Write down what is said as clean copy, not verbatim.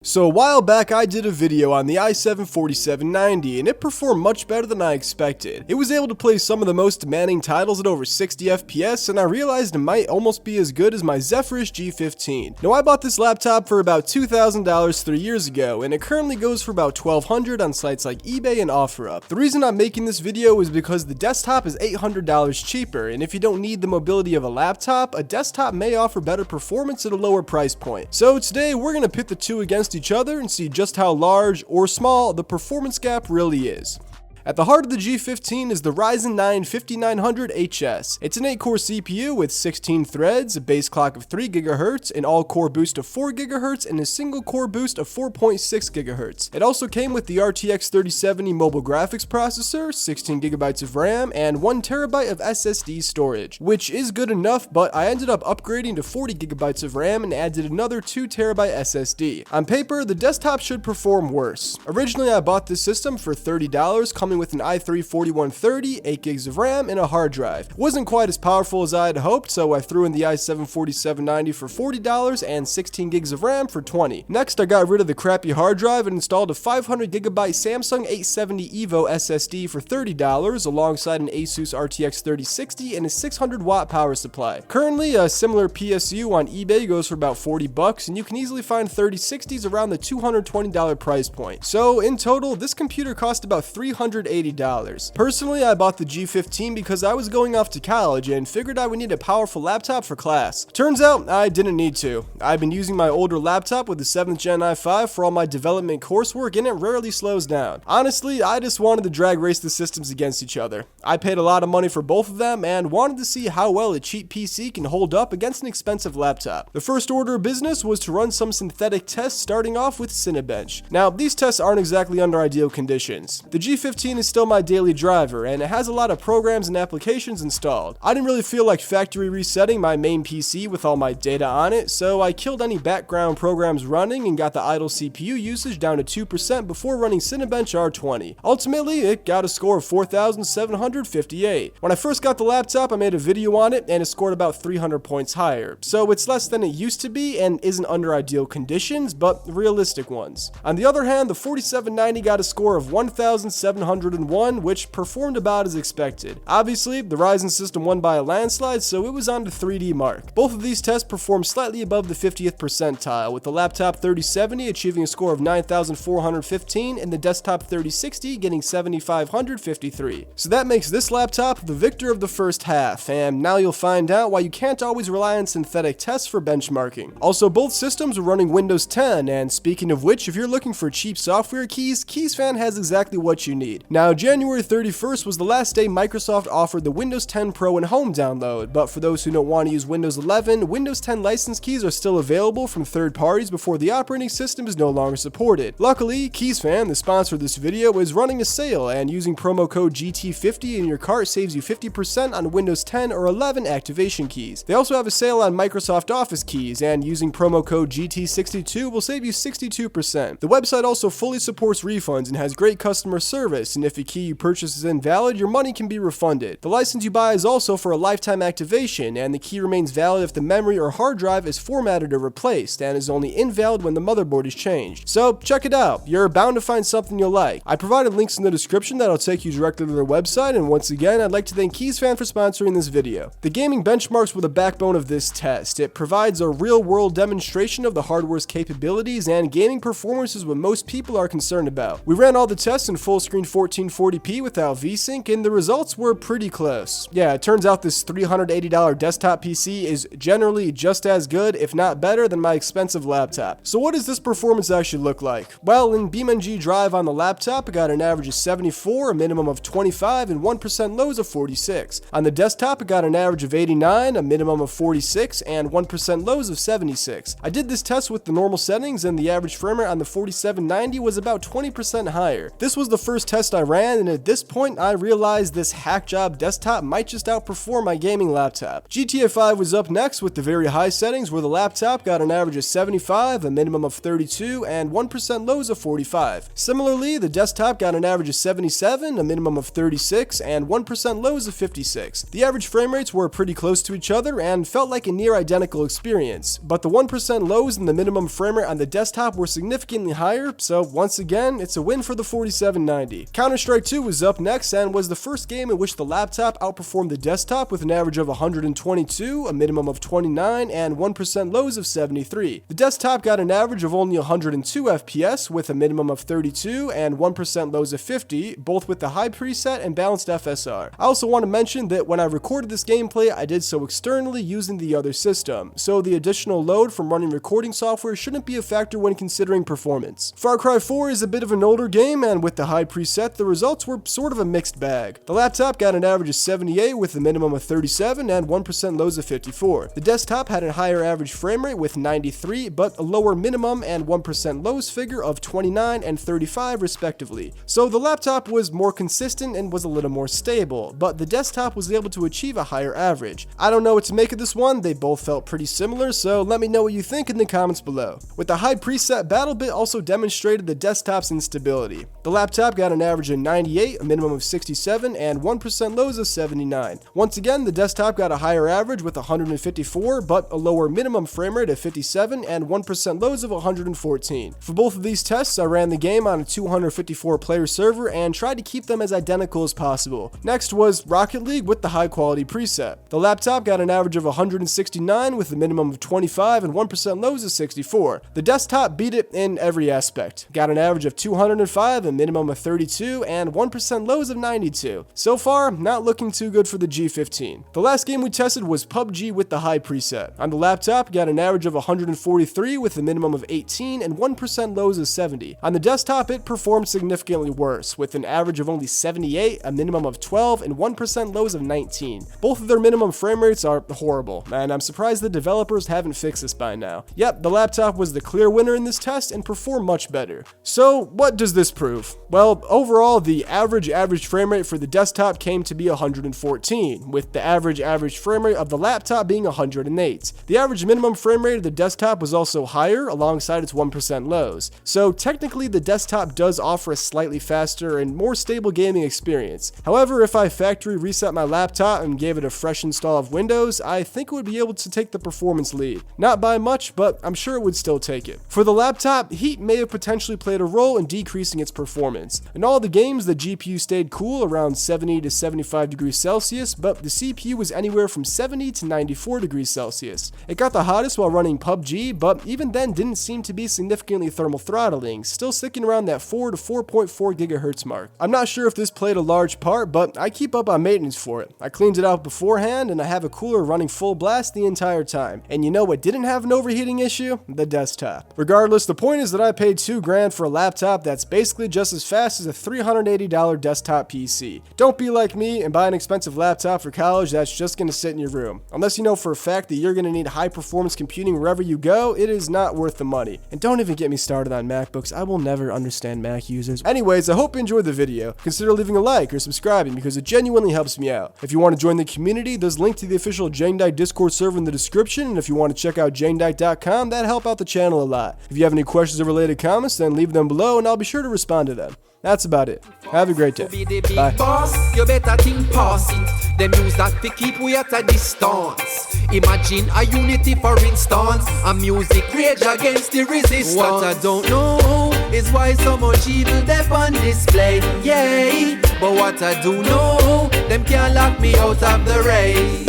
So a while back I did a video on the i7-4790 and it performed much better than I expected. It was able to play some of the most demanding titles at over 60 FPS and I realized it might almost be as good as my Zephyrus G15. Now I bought this laptop for about $2,000 3 years ago and it currently goes for about $1,200 on sites like eBay and offerup. The reason I'm making this video is because the desktop is $800 cheaper and if you don't need the mobility of a laptop, a desktop may offer better performance at a lower price point. So today we're going to pit the two against each other and see just how large or small the performance gap really is. At the heart of the G15 is the Ryzen 9 5900HS. It's an 8-core CPU with 16 threads, a base clock of 3 GHz, an all-core boost of 4 GHz, and a single-core boost of 4.6 GHz. It also came with the RTX 3070 mobile graphics processor, 16 GB of RAM, and 1 TB of SSD storage, which is good enough, but I ended up upgrading to 40 GB of RAM and added another 2 TB SSD. On paper, the desktop should perform worse. Originally, I bought this system for $30, coming with an i3-4130, 8 gigs of RAM, and a hard drive. It wasn't quite as powerful as I had hoped, so I threw in the i7-4790 for $40 and 16 gigs of RAM for $20. Next, I got rid of the crappy hard drive and installed a 500 GB Samsung 870 EVO SSD for $30, alongside an Asus RTX 3060 and a 600 watt power supply. Currently, a similar PSU on eBay goes for about $40, and you can easily find 3060s around the $220 price point. So in total, this computer cost about $380. Personally, I bought the G15 because I was going off to college and figured I would need a powerful laptop for class. Turns out, I didn't need to. I've been using my older laptop with the 7th Gen i5 for all my development coursework and it rarely slows down. Honestly, I just wanted to drag race the systems against each other. I paid a lot of money for both of them and wanted to see how well a cheap PC can hold up against an expensive laptop. The first order of business was to run some synthetic tests, starting off with Cinebench. Now, these tests aren't exactly under ideal conditions. The G15 is still my daily driver and it has a lot of programs and applications installed. I didn't really feel like factory resetting my main PC with all my data on it, so I killed any background programs running and got the idle CPU usage down to 2% before running Cinebench R20. Ultimately, it got a score of 4,758. When I first got the laptop, I made a video on it and it scored about 300 points higher, so it's less than it used to be and isn't under ideal conditions, but realistic ones. On the other hand, the 4790 got a score of 1,701, which performed about as expected. Obviously, the Ryzen system won by a landslide, so it was on the 3D mark. Both of these tests performed slightly above the 50th percentile, with the laptop 3070 achieving a score of 9,415 and the desktop 3060 getting 7,553. So that makes this laptop the victor of the first half, and now you'll find out why you can't always rely on synthetic tests for benchmarking. Also, both systems are running Windows 10, and speaking of which, if you're looking for cheap software keys, KeysFan has exactly what you need. Now, January 31st was the last day Microsoft offered the Windows 10 Pro and Home download, but for those who don't want to use Windows 11, Windows 10 license keys are still available from third parties before the operating system is no longer supported. Luckily, KeysFan, the sponsor of this video, is running a sale, and using promo code GT50 in your cart saves you 50% on Windows 10 or 11 activation keys. They also have a sale on Microsoft Office keys, and using promo code GT62 will save you 62%. The website also fully supports refunds and has great customer service, and if a key you purchase is invalid, your money can be refunded. The license you buy is also for a lifetime activation, and the key remains valid if the memory or hard drive is formatted or replaced, and is only invalid when the motherboard is changed. So check it out, you're bound to find something you'll like. I provided links in the description that'll take you directly to their website, and once again, I'd like to thank KeysFan for sponsoring this video. The gaming benchmarks were the backbone of this test. It provides a real-world demonstration of the hardware's capabilities, and gaming performance is what most people are concerned about. We ran all the tests in full screen 1440p without VSync, and the results were pretty close. Yeah, it turns out this $380 desktop PC is generally just as good, if not better, than my expensive laptop. So what does this performance actually look like? Well, in BeamNG Drive on the laptop, I got an average of 74, a minimum of 25, and 1% lows of 46. On the desktop, I got an average of 89, a minimum of 46, and 1% lows of 76. I did this test with the normal settings, and the average frame rate on the 4790 was about 20% higher. This was the first test I I ran, and at this point I realized this hack job desktop might just outperform my gaming laptop. GTA 5 was up next with the very high settings where the laptop got an average of 75, a minimum of 32, and 1% lows of 45. Similarly, the desktop got an average of 77, a minimum of 36, and 1% lows of 56. The average frame rates were pretty close to each other and felt like a near identical experience, but the 1% lows and the minimum frame rate on the desktop were significantly higher, so once again, it's a win for the 4790. Counter-Strike 2 was up next and was the first game in which the laptop outperformed the desktop with an average of 122, a minimum of 29, and 1% lows of 73. The desktop got an average of only 102 FPS with a minimum of 32 and 1% lows of 50, both with the high preset and balanced FSR. I also want to mention that when I recorded this gameplay, I did so externally using the other system, so the additional load from running recording software shouldn't be a factor when considering performance. Far Cry 4 is a bit of an older game, and with the high preset, the results were sort of a mixed bag. The laptop got an average of 78 with a minimum of 37 and 1% lows of 54. The desktop had a higher average frame rate with 93, but a lower minimum and 1% lows figure of 29 and 35 respectively. So the laptop was more consistent and was a little more stable, but the desktop was able to achieve a higher average. I don't know what to make of this one, they both felt pretty similar, so let me know what you think in the comments below. With the high preset, BattleBit also demonstrated the desktop's instability. The laptop got an average of 98, a minimum of 67, and 1% lows of 79. Once again, the desktop got a higher average with 154, but a lower minimum frame rate of 57 and 1% lows of 114. For both of these tests, I ran the game on a 254 player server and tried to keep them as identical as possible. Next was Rocket League with the high quality preset. The laptop got an average of 169 with a minimum of 25 and 1% lows of 64. The desktop beat it in every aspect. Got an average of 205, a minimum of 32, and 1% lows of 92. So far, not looking too good for the G15. The last game we tested was PUBG with the high preset. On the laptop, got an average of 143 with a minimum of 18 and 1% lows of 70. On the desktop, it performed significantly worse, with an average of only 78, a minimum of 12, and 1% lows of 19. Both of their minimum frame rates are horrible, and I'm surprised the developers haven't fixed this by now. Yep, the laptop was the clear winner in this test and performed much better. So, what does this prove? Well, overall, the average frame rate for the desktop came to be 114, with the average frame rate of the laptop being 108. The average minimum frame rate of the desktop was also higher, alongside its 1% lows. So technically, the desktop does offer a slightly faster and more stable gaming experience. However, if I factory reset my laptop and gave it a fresh install of Windows, I think it would be able to take the performance lead. Not by much, but I'm sure it would still take it. For the laptop, heat may have potentially played a role in decreasing its performance. In all the games, the GPU stayed cool around 70 to 75 degrees Celsius, but the CPU was anywhere from 70 to 94 degrees Celsius. It got the hottest while running PUBG, but even then didn't seem to be significantly thermal throttling, still sticking around that 4 to 4.4 gigahertz mark. I'm not sure if this played a large part, but I keep up on maintenance for it. I cleaned it out beforehand, and I have a cooler running full blast the entire time. And you know what didn't have an overheating issue? The desktop. Regardless, the point is that I paid $2,000 for a laptop that's basically just as fast as a $380 desktop PC. Don't be like me and buy an expensive laptop for college that's just going to sit in your room. Unless you know for a fact that you're going to need high performance computing wherever you go, it is not worth the money. And don't even get me started on MacBooks. I will never understand Mac users. Anyways, I hope you enjoyed the video. Consider leaving a like or subscribing because it genuinely helps me out. If you want to join the community, there's a link to the official JaneDike Discord server in the description, and if you want to check out janedike.com, that'd help out the channel a lot. If you have any questions or related comments, then leave them below and I'll be sure to respond to them. That's about it. Have a great day. Bye. Boss, you better think past it. Them use that to keep we at a distance. Imagine a unity for instance. A music rage against the resistance. What I don't know is why so much evil they're on display. Yeah, but what I do know, them can't lock me out of the race.